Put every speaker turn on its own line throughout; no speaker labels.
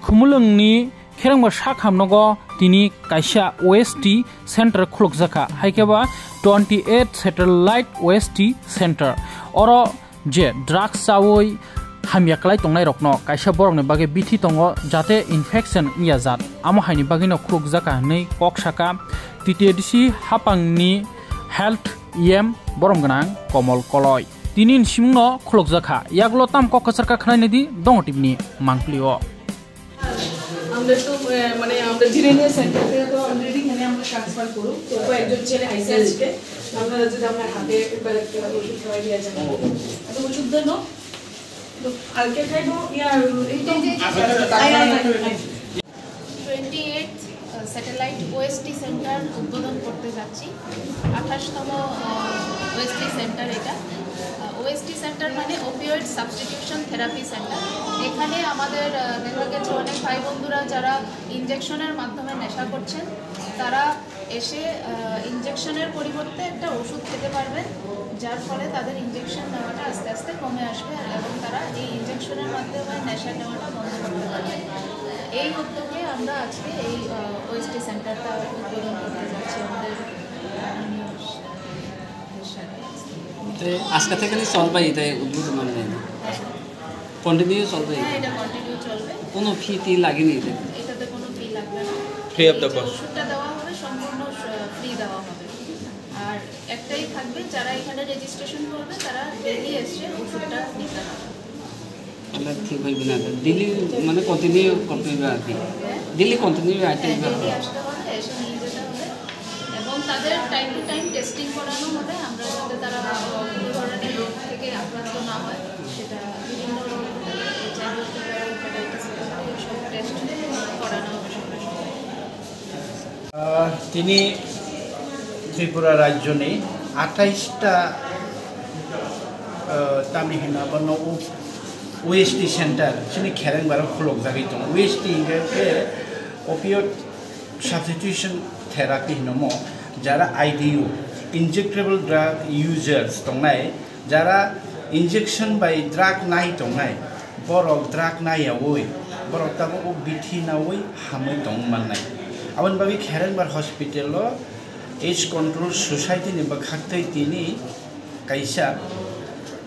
खुमुलंगनि खेरंबा साखामनगो तिनि काइसा OST सेंटर खुलुकजाखा हाइकेबा 28 सैटेलाइट OST सेंटर अरो जे ड्रग्स जावै हामियाखलाय तंनाय रखनो काइसा बरंनि बागे बिथि तंगो जाते इनफेक्शन इया जात आमो हाइनि बागेनो खुलुकजाखा नै ककसाका TTDC हापांनि हेल्थ EM बरमगनां कमल कलय तिनि सिमुंनो खुलुकजाखा यागलो ताम ककसारका खनायनिदि दंटिबनि मांप्लिओ
আমরা তো মানে আমরা জিরেনিয়া সেন্টার থেকে তো অলরেডি এখানে আমরা ট্রান্সফার করব তো কয়েকজন ছেলে আইসে আজকে আমরা যদি আমরা হাতে একবার একটা ওষুধ খাওয়াই দিয়া যাবে তো ওষুধ দেন তো কালকে খাইবো ইয়া এই তো
28 স্যাটেলাইট OST সেন্টার উদ্বোধন করতে যাচ্ছি 28তম OST সেন্টার এটা OST সেন্টার মানে ওপিওয়েড সাবস্টিটিউশন থেরাপি সেন্টার এখানে আমাদের বিভাগের যে অনেক ভাই বন্ধুরা যারা ইনজেকশনের মাধ্যমে নেশা করছেন তারা এসে ইনজেকশনের পরিবর্তে একটা ওষুধ খেতে পারবেন যার ফলে তাদের ইনজেকশন নেওয়াটা আস্তে আস্তে কমে আসবে এবং তারা এই ইনজেকশনের মাধ্যমে নেশা নেওয়াটা বন্ধ করতে পারবে এই উদ্যোগে আমরা আজকে এই OST সেন্টারটা উদ্বোধন করতে যাচ্ছি আমাদের
আজকে থেকে চলবে এটাই উদ্বোধন মানে কন্টিনিউ চলবে
এটা কন্টিনিউ চলবে
কোনো ফি টি লাগেনি
এটাতে কোনো ফি লাগবে না
ফ্রি অফ দ্য কস্ট
ওষুধটা দেওয়া হবে সম্পূর্ণ ফ্রি দেওয়া হবে আর একটাই থাকবে যারা এখানে রেজিস্ট্রেশন করবে তারা ডেইলি এসে ওষুধটা নিতে হবে
তাহলে ঠিক হইবে না ডেইলি মানে কন্টিনিউ করতে হবে আর কি ডেইলি কন্টিনিউ আইটেম
ডেইলি আসতে হবে এসে নিয়ে যেতে হবে এবং তাদের টাইম টু টাইম টেস্টিং করানো হবে আমরা যাতে তারা কোনো ধরনের রোগ থেকে আক্রান্ত না হয় সেটা বিভিন্ন রোগ HIV হেপাটাইটিস সব টেস্ট করানো হবে
তিনি ত্রিপুরা রাজ্য নেই 28টা তামি হেনা বন OST सेंटर सिनी खेरें बार खुलक जागी तो OST के ओपियोड सब्स्टिट्यूशन थेरापी हिनमो जरा IDU इंजेक्टेबल ड्रग यूजर्स तंगनाय जरा इंजेक्शन बाय ड्रग नाय तंगनाय बरक ड्रग नायावै बरक ताबो ओ बिथि नावै हामै तंग माननाय आवन बागै खेरें बार हॉस्पिटल एज कंट्रोल सोसाइटी नि बखाक्तै तिनि काइसा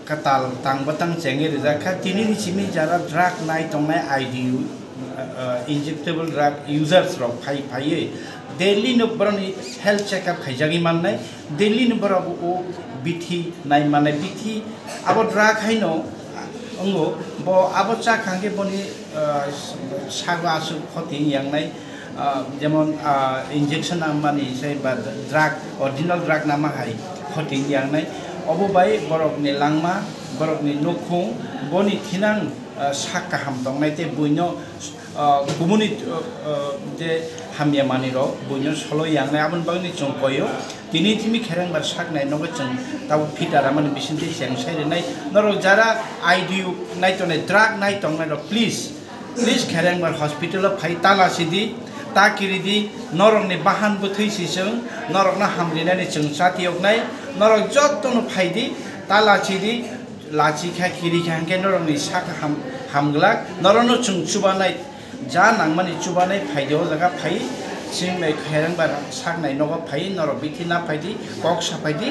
कताल तांग बतंग चेंगे रिजाखा तिनि निचिमि जरा ड्रग नाय तंगनाय IDU इंजेक्टेबल ड्रग यूजर्स रक फाइये डेली नबरनि हेल्थ चेकअप खाइजागि माननाय डेली नबराबो ओ बिथि नाय माने बिथि आबो ड्रग हाइनो अंगो ब आबो चाखांगे बनि सागा आसु खति यांनाय जेमन इंजेक्शन आमानि से बा ड्रग ओरिजिनल ड्रग नामा हाय खति यांनाय अबो बाय बरकनि लांमा बरकनि नखौ बनि थिनां साका हाम दंनायते बुइनो गुमुनि जे हामिया मानिरो बुइनो सलो यांनाय आबन बागनि चंकयो तिनि तिमि खेरेंबार साकनाय नगो चंग ताबो फिटारा माने बिसिनते सेंसायनाय नरो जारा IDU नायतनाय ड्रग नायतंनाय प्लीज खेरेंबार हॉस्पिटल फाइ तालासिदि ताकिरिदि नरकनि बाहान बुथैसिसों नरकना हामलिनायनि चंसातियकनाय नरक जत्तनो फाइदि तालाचिदि लाचिखा किरिखांके नरकनि साका हामगला नरनो चुबानाय जा नांमानि चुबानाय फाइदेव जागा फाइ सिंनाय खेरेंबार साकनाय नगो फाइ नरक बिथिना फाइदि कक साफाइदि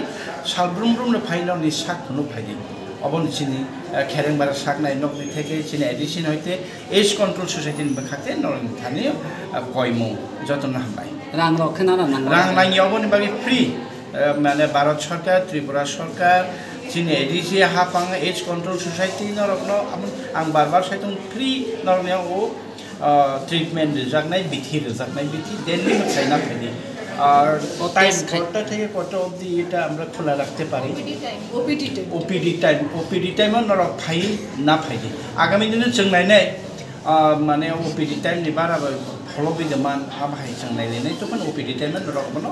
सालब्रुमब्रुमनो फाइननि साकनो फाइदि अबनसिनि खेरेंबार साकनाय नगनि थेके सिनि एडिशन हयते एज कंट्रोल सोसाइटी नि बखाते नरनि थानि कयमो जतन हामबाय
रां रखना
रां नांगियावबो बागै फ्री माने भारत सरकार त्रिपुरा सरकार सिनि एडिसी हाफां एज कंट्रोल सोसाइटी नरकनो आं बार साइतों फ्री नरनियाव ओ ट्रिटमेंट जागनाय बिथि डेली मचाइना फाइदि और टाइम कोटा থেকে কত অবধি এটা আমরা খোলা রাখতে পারি ओपीडी टाइम नरक फाइ ना फाइदि आगामी दिने जोंनायनाय माने OPD टाइम नि बारा फलो बिदमान आबाहाय जोंनायनाय तखन OPD टाइम नरक बनो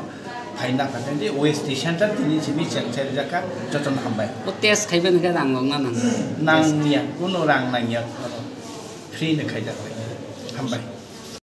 फाइना फाइदि OST सेंटर तिनि जिबि सेंसार जाका जतन हामबाय
ओ टेस्ट खाइबेन का रां ना नांनिया
नांनिया कुनो रां नांनिया फ्री न खाइजाबाय हामबाय